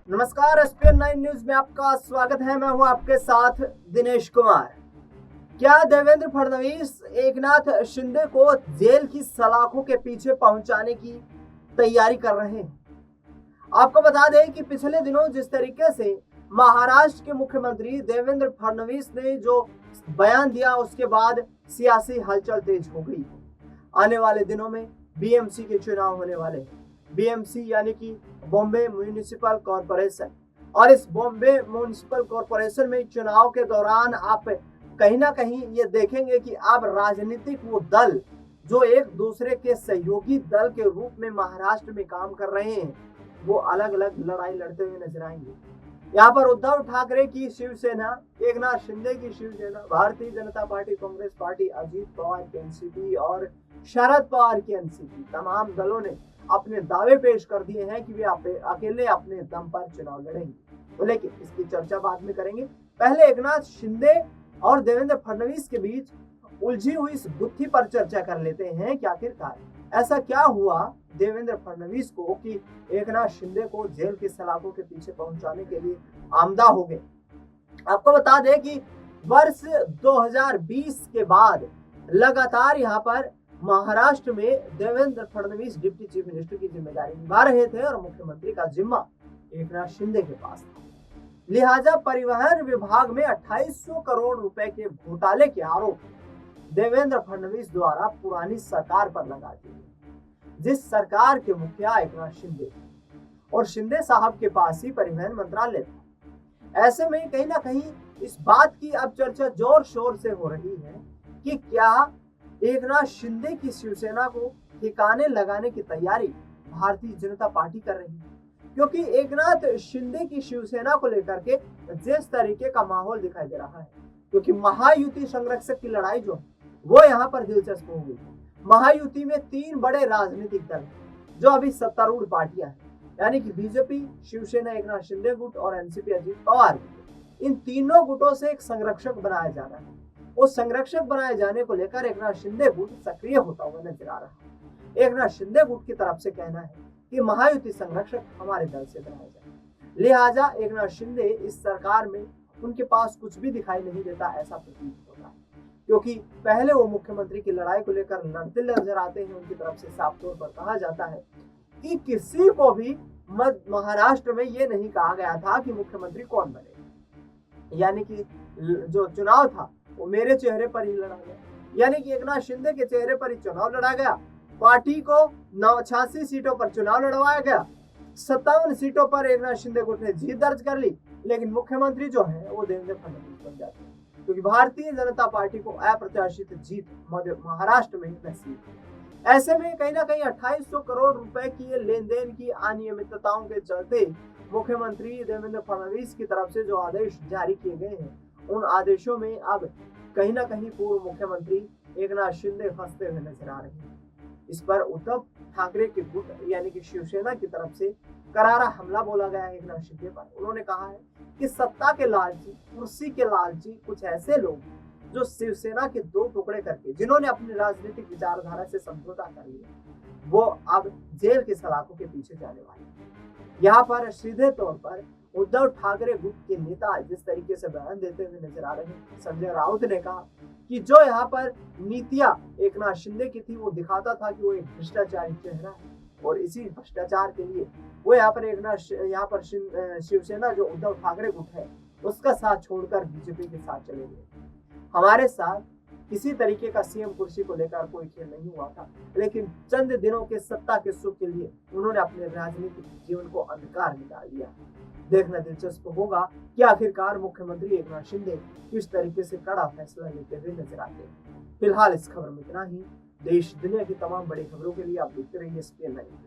नमस्कार, ESPN 9 news में आपका स्वागत है। मैं हूं आपके साथ दिनेश कुमार। क्या देवेंद्र फडणवीस एकनाथ शिंदे को जेल की सलाखों के पीछे पहुंचाने की तैयारी कर रहे हैं? आपको बता दें कि पिछले दिनों जिस तरीके से महाराष्ट्र के मुख्यमंत्री देवेंद्र फडणवीस ने जो बयान दिया, उसके बाद सियासी हलचल तेज हो गई। आने वाले दिनों में बीएमसी के चुनाव होने वाले हैं। बीएमसी यानी कि बॉम्बे म्यूनिसिपल कॉरपोरेशन, और इस बॉम्बे म्यूनिसिपल कॉरपोरेशन में चुनाव के दौरान आप कहीं ना कहीं ये देखेंगे कि अब राजनीतिक वो दल जो एक दूसरे के सहयोगी दल के रूप में महाराष्ट्र में काम कर रहे हैं, वो अलग अलग लड़ाई लड़ते हुए नजर आएंगे। यहाँ पर उद्धव ठाकरे की शिवसेना, एकनाथ शिंदे की शिवसेना, भारतीय जनता पार्टी, कांग्रेस पार्टी, अजीत पवार की एनसीपी और शरद पवार की एनसीपी, तमाम दलों ने अपने दावे पेश कर दिए हैं कि वे अकेले अपने दम पर चुनाव लड़ेंगे। तो लेकिन इसकी चर्चा बाद में करेंगे। पहले एकनाथ शिंदे और देवेंद्र फडणवीस के बीच उलझी हुई इस गुत्थी पर चर्चा कर लेते हैं कि आखिरकार ऐसा क्या हुआ देवेंद्र फडणवीस को कि एकनाथ शिंदे को जेल की सलाखों के पीछे पहुंचाने के लिए आमदा हो गए। आपको बता दें कि वर्ष 2020 के बाद लगातार यहाँ पर महाराष्ट्र में Devendra Fadnavis deputy chief minister की जिम्मेदारी निभा रहे थे और मुख्यमंत्री का जिम्मा एकनाथ शिंदे के पास था। लिहाजा परिवहन विभाग में 2800 करोड़ रुपए के घोटाले के आरोप देवेंद्र फडणवीस द्वारा पुरानी सरकार पर लगा दिए, जिस सरकार के मुखिया एकनाथ शिंदे और शिंदे साहब के पास ही परिवहन मंत्रालय था। ऐसे में कहीं ना कहीं इस बात की अब चर्चा जोर शोर से हो रही है कि क्या एकनाथ शिंदे की शिवसेना को ठिकाने लगाने की तैयारी भारतीय जनता पार्टी कर रही है, क्योंकि एकनाथ शिंदे की शिवसेना को लेकर के जिस तरीके का माहौल दिखाई दे रहा है, क्योंकि महायुति संरक्षक की लड़ाई जो है वो यहाँ पर दिलचस्प हो गई। महायुति में 3 बड़े राजनीतिक दल जो अभी सत्तारूढ़ पार्टियां हैं, यानी कि बीजेपी, शिवसेना एकनाथ शिंदे गुट और एनसीपी अजीत पवार गुट। इन तीनों गुटों से एक संरक्षक बनाया जा रहा है। उस संरक्षक बनाए जाने को लेकर एकनाथ शिंदे गुट सक्रिय होता हुआ नजर आ रहा है। एकनाथ शिंदे गुट की तरफ से कहना है कि महायुति संरक्षक हमारे दल से बनाया जाए। लिहाजा एकनाथ शिंदे इस सरकार में उनके पास कुछ भी दिखाई नहीं देता, ऐसा प्रतीत होता है, क्योंकि पहले वो मुख्यमंत्री की लड़ाई को लेकर लड़ते नजर आते हैं। उनकी तरफ से साफ तौर पर कहा जाता है कि किसी को भी महाराष्ट्र में ये नहीं कहा गया था कि मुख्यमंत्री कौन बनेगा, यानी कि जो चुनाव था वो मेरे चेहरे पर ही लड़ा गया, यानी कि एकनाथ शिंदे के चेहरे पर ही चुनाव लड़ा गया। पार्टी को 86 सीटों पर चुनाव लड़वाया गया, 57 सीटों पर एकनाथ शिंदे गुट ने जीत दर्ज कर ली, लेकिन मुख्यमंत्री जो है वो देवेंद्र फडणवीस बन जाते हैं, क्योंकि भारतीय जनता पार्टी को अप्रत्याशित जीत महाराष्ट्र में नसीब है। ऐसे में कहीं ना कहीं 2800 करोड़ रुपए की लेन देन की अनियमितताओं के चलते मुख्यमंत्री देवेंद्र फडणवीस की तरफ से जो आदेश जारी किए गए हैं, उन आदेशों में अब कहीं ना कहीं पूर्व मुख्यमंत्री एकनाथ शिंदे फंसते हुए नजर आ रहे हैं। इस पर उद्धव ठाकरे के गुट यानी कि शिवसेना की तरफ से करारा हमला बोला गया है एकनाथ शिंदे पर। उन्होंने कहा है कि सत्ता के लालची, कुर्सी के लालची कुछ ऐसे लोग जो शिवसेना के 2 टुकड़े करके, जिन्होंने अपनी राजनीतिक विचारधारा से समझौता कर लिया, वो अब जेल की सलाखों के पीछे जाने वाले हैं। यहाँ पर सीधे तौर पर उद्धव ठाकरे गुट के नेता जिस तरीके से बयान देते हुए नजर आ रहे हैं, संजय राउत ने कहा कि जो यहाँ पर नीतियां एकनाथ शिंदे की थी, वो दिखाता था कि वो एक भ्रष्टाचारी चेहरा है, और इसी भ्रष्टाचार के लिए वो यहाँ पर शिवसेना जो उद्धव ठाकरे गुट है उसका साथ छोड़कर बीजेपी के साथ चले गए। हमारे साथ किसी तरीके का सीएम कुर्सी को लेकर कोई खेल नहीं हुआ था, लेकिन चंद दिनों के सत्ता के सुख के लिए उन्होंने अपने राजनीतिक जीवन को अंधकार में डाल दिया। देखना दिलचस्प होगा कि आखिरकार मुख्यमंत्री एकनाथ शिंदे किस तरीके से कड़ा फैसला लेते हुए नजर आते हैं। फिलहाल इस खबर में इतना ही। देश दुनिया की तमाम बड़ी खबरों के लिए आप देखते रहिए एसपीएन 9।